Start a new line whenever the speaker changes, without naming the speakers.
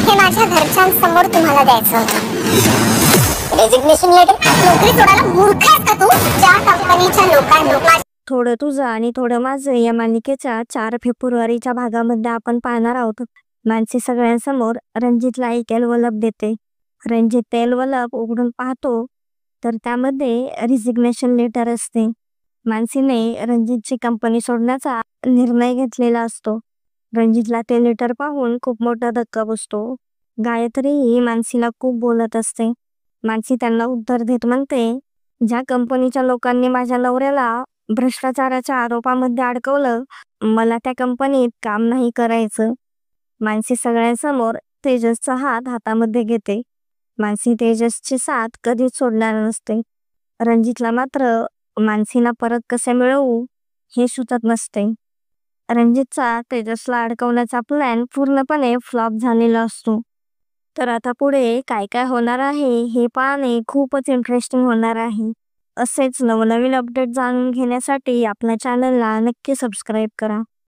हे माझ्या घरच्यांसमोर तुम्हाला द्यायचं होतं. Resignation letter. नोकरी सोडायला मूर्ख आहेस का तू? ज्या कंपनीच्या लोकांना
थोडं तुझं आणि थोडं माझं या मालिकेच्या 4 फेब्रुवारीच्या भागामध्ये आपण पाहणार आहोत. मानसी सगळ्यांसमोर रणजितला एक एनवलप देते. रणजित ते एनवलप उघडून पाहतो तर त्यामध्ये रिजिग्नेशन लेटर असते. मानसीने रणजितची कंपनी सोडण्याचा निर्णय घेतलेला असतो. रणजितला ते लेटर पाहून खूप मोठा धक्का बसतो. गायत्री ही मानसीला खूप बोलत असते. मानसी त्यांना उत्तर देत म्हणते, ज्या कंपनीच्या लोकांनी माझ्या नवऱ्याला भ्रष्टाचाराच्या आरोपामध्ये अडकवलं, मला त्या कंपनीत काम नाही करायचं. मानसी सगळ्यांसमोर तेजसचा हात हातामध्ये घेते. मानसी तेजसची साथ कधीच सोडणार नसते. रणजितला मात्र मानसीला परत कसे मिळवू हे सुचत नसते. रणजितचा तेजसला अडकवण्याचा प्लॅन पूर्णपणे फ्लॉप झालेला असतो. तर आता पुढे काय काय होणार आहे हे पाहणे खूपच इंटरेस्टिंग होणार आहे. असेच नवनवीन अपडेट जाणून घेण्यासाठी आपल्या चॅनलला नक्की सबस्क्राईब करा.